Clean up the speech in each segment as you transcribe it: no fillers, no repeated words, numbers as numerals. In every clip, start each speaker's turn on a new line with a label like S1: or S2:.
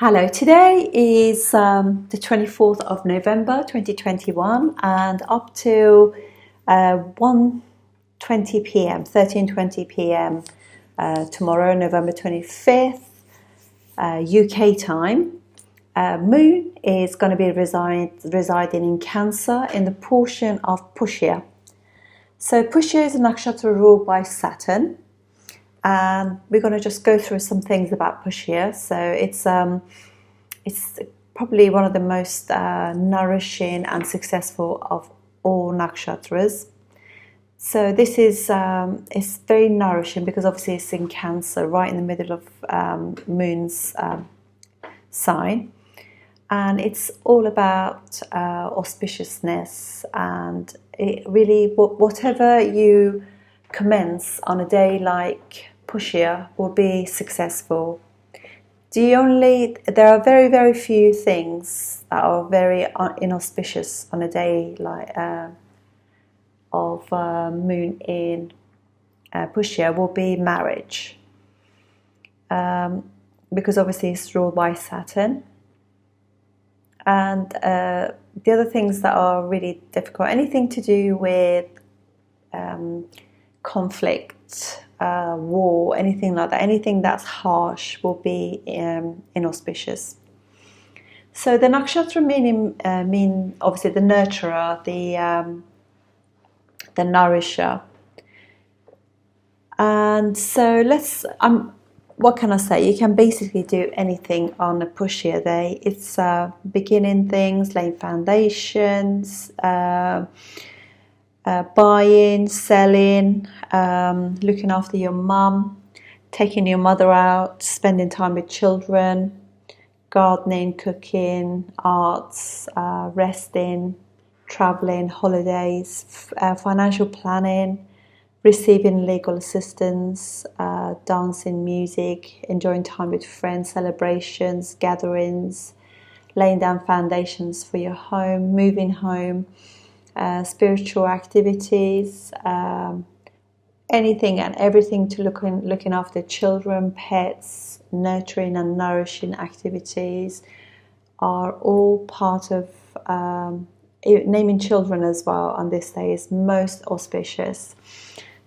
S1: Hello, today is the 24th of November 2021 and up to 1:20 p.m., 13:20 p.m. Tomorrow, November 25th, UK time. Moon is going to be residing in Cancer in the portion of Pushya. So Pushya is a nakshatra ruled by Saturn. And we're going to just go through some things about Pushya. So it's probably one of the most nourishing and successful of all nakshatras. So this is it's very nourishing because obviously it's in Cancer, right in the middle of Moon's sign, and it's all about auspiciousness, and it really whatever you commence on a day like Pushya will be successful. There are very, very few things that are very inauspicious on a day like of Moon in Pushya will be marriage, because obviously it's ruled by Saturn. And the other things that are really difficult, anything to do with conflict, war, anything like that, anything that's harsh will be inauspicious. So the nakshatra mean obviously the nurturer, the nourisher. And so what can I say? You can basically do anything on a Pushya day. It's beginning things, laying foundations, buying, selling, looking after your mum, taking your mother out, spending time with children, gardening, cooking, arts, resting, traveling, holidays, financial planning, receiving legal assistance, dancing, music, enjoying time with friends, celebrations, gatherings, laying down foundations for your home, moving home, spiritual activities, anything and everything to looking after children, pets, nurturing and nourishing activities are all part of naming children as well on this day is most auspicious.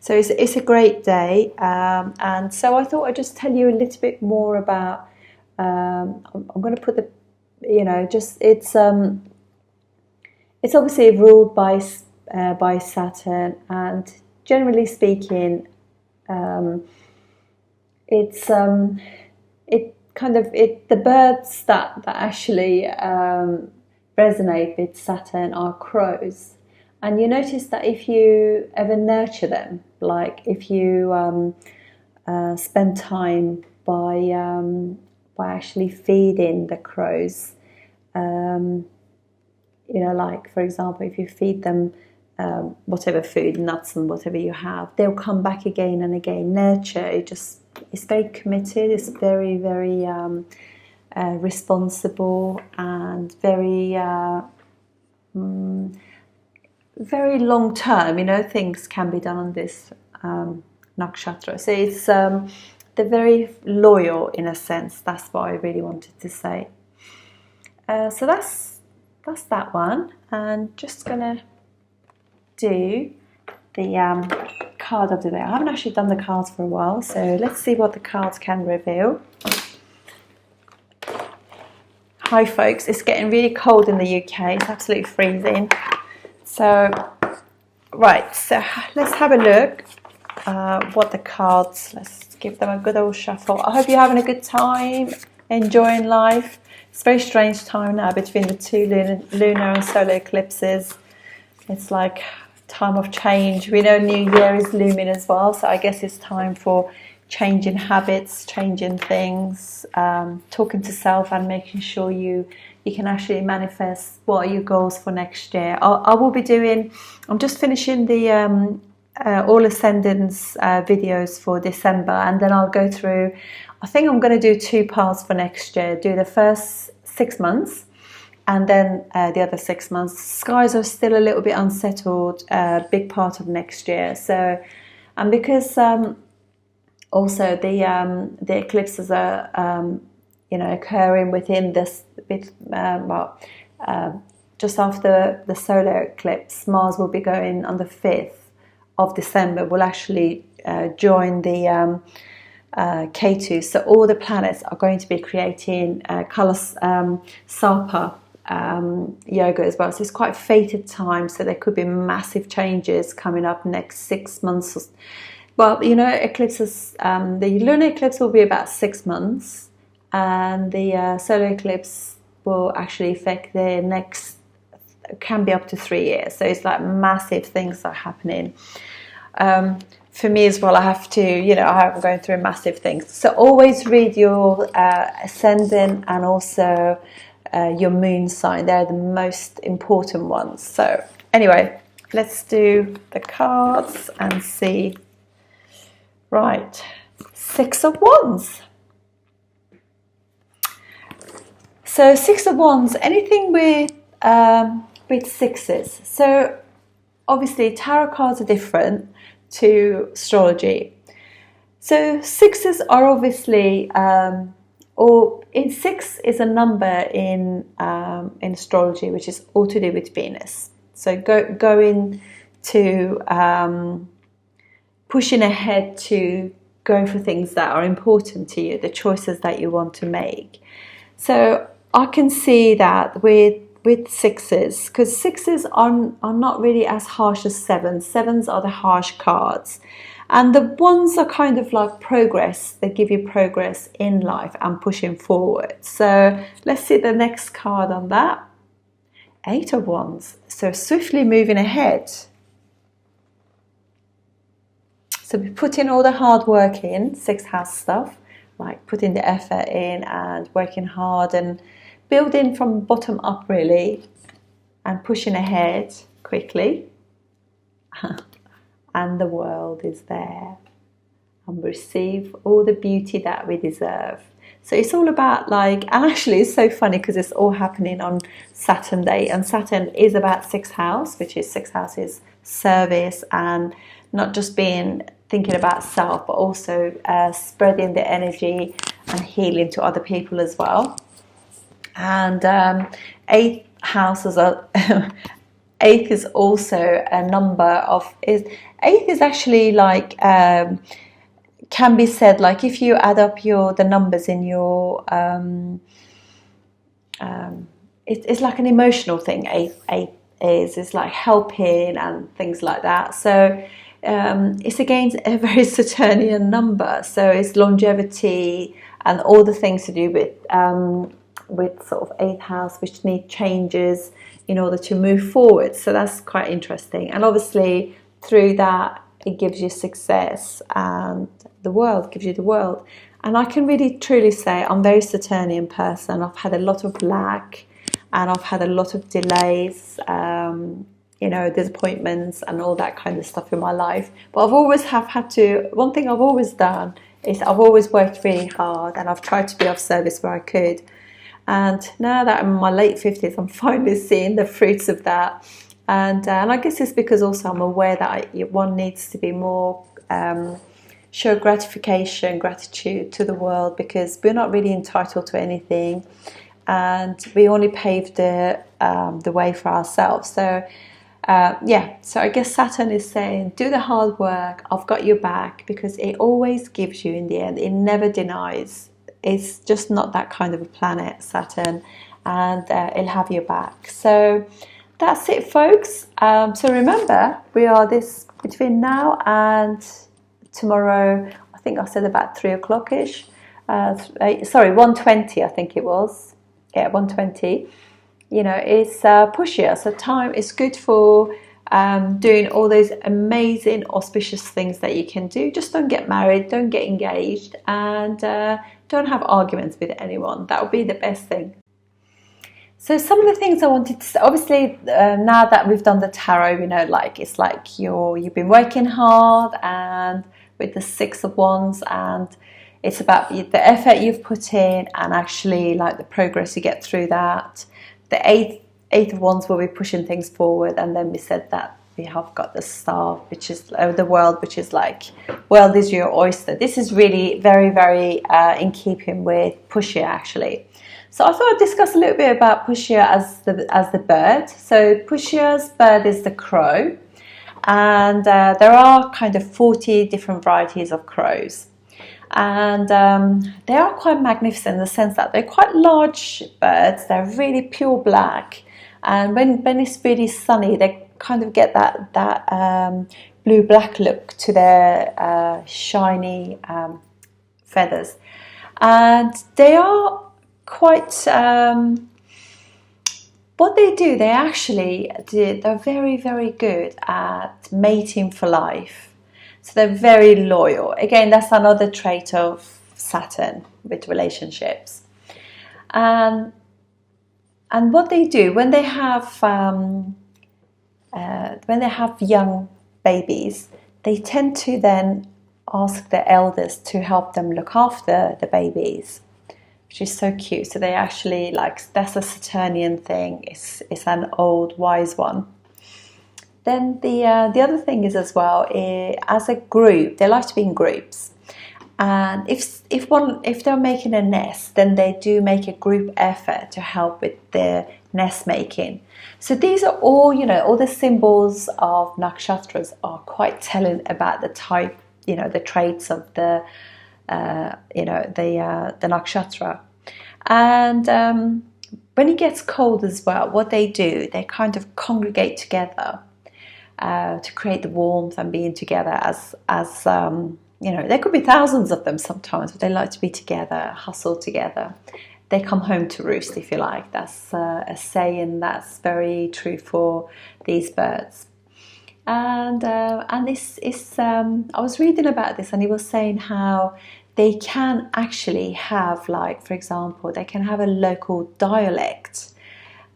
S1: So it's a great day, and so I thought I'd just tell you a little bit more about. I'm going to put the, it's obviously ruled by Saturn, and generally speaking, the birds that actually resonate with Saturn are crows. And you notice that if you ever nurture them, like if you spend time by actually feeding the crows, like for example, if you feed them whatever food, nuts and whatever you have, they'll come back again and again. Nurture, it's very committed, it's very, very responsible and very very long term, things can be done on this nakshatra. So it's they're very loyal in a sense. That's what I really wanted to say. So that's that one, and just gonna do the card of the day. I haven't actually done the cards for a while, so let's see what the cards can reveal. Hi folks, it's getting really cold in the UK. It's absolutely freezing. So, right, so let's have a look what the cards, let's give them a good old shuffle. I hope you're having a good time, enjoying life. It's a very strange time now between the two lunar and solar eclipses. It's like time of change. We know New Year is looming as well, so I guess it's time for changing habits, changing things, talking to self and making sure you can actually manifest what are your goals for next year. I will be doing, I'm just finishing the all ascendants videos for December, and then I'll go through, I think I'm going to do 2 parts for next year, do the first 6 months and then the other 6 months. Skies are still a little bit unsettled, big part of next year. So, and because also the eclipses are occurring within this bit, just after the solar eclipse. Mars will be going on the 5th of December, will actually join the K2. So all the planets are going to be creating Kala Sarpa yoga as well. So it's quite fated time. So there could be massive changes coming up next 6 months. Well, eclipses, the lunar eclipse will be about 6 months, and the solar eclipse will actually affect the next, can be up to 3 years. So it's like massive things are happening. For me as well, I have to, I'm going through massive things. So always read your ascendant and also your moon sign. They're the most important ones. So anyway, let's do the cards and see. Right, 6 of Wands. So 6 of Wands, anything with sixes. So obviously tarot cards are different to astrology. So sixes are obviously, six is a number in astrology, which is all to do with Venus. So going to pushing ahead to going for things that are important to you, the choices that you want to make. So I can see that with sixes, because sixes are not really as harsh as sevens. Sevens are the harsh cards, and the ones are kind of like progress. They give you progress in life and pushing forward. So let's see the next card on that. 8 of Wands. So swiftly moving ahead. So we put in all the hard work in, 6th house stuff, like putting the effort in and working hard and building from bottom up really, and pushing ahead quickly. And the world is there, and receive all the beauty that we deserve. So it's all about and actually it's so funny because it's all happening on Saturn Day, and Saturn is about 6th house, which is 6th house is service and not just thinking about self, but also spreading the energy and healing to other people as well. And 8th house is 8th is also a number of 8th is actually can be said if you add up the numbers in your it's like an emotional thing. 8 is like helping and things like that. So it's again a very Saturnian number. So it's longevity and all the things to do with sort of 8th house, which need changes in order to move forward. So that's quite interesting. And obviously through that, it gives you success, and the world gives you the world. And I can really truly say I'm a very Saturnian person. I've had a lot of lack, and I've had a lot of delays, disappointments and all that kind of stuff in my life. But I've always one thing I've always done is I've always worked really hard, and I've tried to be of service where I could. And now that I'm in my late 50s, I'm finally seeing the fruits of that. And I guess it's because also I'm aware that one needs to be more, show gratitude to the world, because we're not really entitled to anything, and we only paved the way for ourselves. So so I guess Saturn is saying, do the hard work, I've got your back, because it always gives you in the end, it never denies. It's just not that kind of a planet, Saturn, and it'll have your back. So that's it, folks. So remember, we are between now and tomorrow. I think I said about 3 o'clock-ish. 1:20, I think it was. Yeah, 1:20. It's Pushya. So time is good for doing all those amazing auspicious things that you can do. Just don't get married, don't get engaged, and don't have arguments with anyone. That would be the best thing. So some of the things I wanted to say, obviously now that we've done the tarot, it's like you've been working hard, and with the 6 of Wands, and it's about the effort you've put in, and actually the progress you get through that. The 8th of Wands will be pushing things forward, and then we said that we have got the star, which is the world, which is like, world is your oyster. This is really very, very in keeping with Pushya, actually. So I thought I'd discuss a little bit about Pushya as the bird. So Pushya's bird is the crow, and there are kind of 40 different varieties of crows. And they are quite magnificent in the sense that they're quite large birds. They're really pure black, and when it's really sunny, they kind of get that blue-black look to their shiny feathers. And they are quite what they do, they're very, very good at mating for life. So they're very loyal. Again, that's another trait of Saturn with relationships. And what they do when they have young babies, they tend to then ask their elders to help them look after the babies, which is so cute. So they actually, like, that's a Saturnian thing. It's an old wise one. Then the other thing is as well, as a group, they like to be in groups. And if they're making a nest, then they do make a group effort to help with the nest making. So these are all, all the symbols of nakshatras are quite telling about the type, the traits of the nakshatra. And when it gets cold as well, what they do, they kind of congregate together to create the warmth and being together as there could be thousands of them sometimes, but they like to be together, hustle together. They come home to roost, if you like. That's a saying that's very true for these birds. And this is, I was reading about this, and he was saying how they can actually have, like, for example, they can have a local dialect.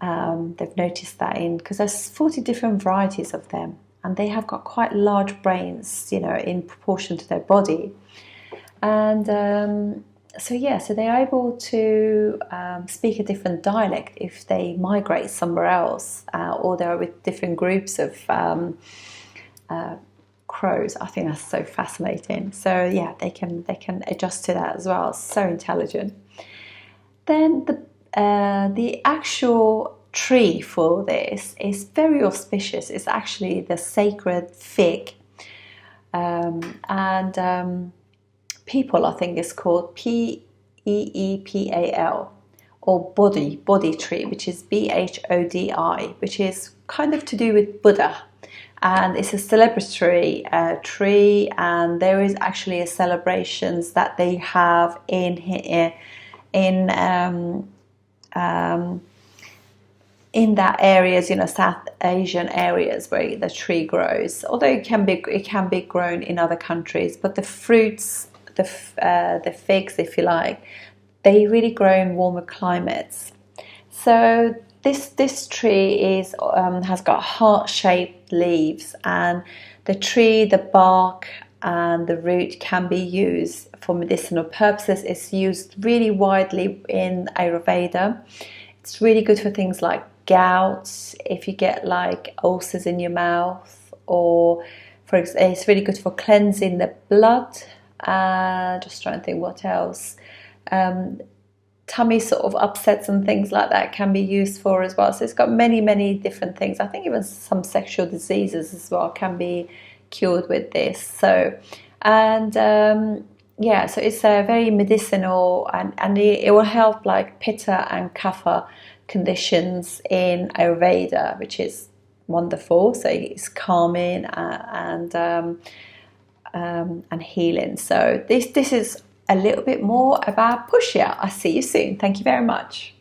S1: They've noticed that because there's 40 different varieties of them, and they have got quite large brains, in proportion to their body. And so they're able to speak a different dialect if they migrate somewhere else, or they're with different groups of crows. I think that's so fascinating. So yeah, they can adjust to that as well. So intelligent. Then the actual tree for this is very auspicious. It's actually the sacred fig, and people, I think it's called Peepal, or body tree, which is Bhodi, which is kind of to do with Buddha. And it's a celebratory tree, and there is actually a celebrations that they have in that areas, South Asian areas where the tree grows. Although it can be grown in other countries, but the fruits, the figs, if you like, they really grow in warmer climates. So this tree has got heart-shaped leaves, and the tree, the bark, and the root can be used for medicinal purposes. It's used really widely in Ayurveda. It's really good for things like gout, if you get like ulcers in your mouth, or it's really good for cleansing the blood. Just trying to think what else. Tummy sort of upsets and things like that can be used for as well. So it's got many, many different things. I think even some sexual diseases as well can be cured with this. So, so it's very medicinal, and it will help like Pitta and Kapha conditions in Ayurveda, which is wonderful. So it's calming and healing. So this is a little bit more about Pushya. I'll see you soon. Thank you very much.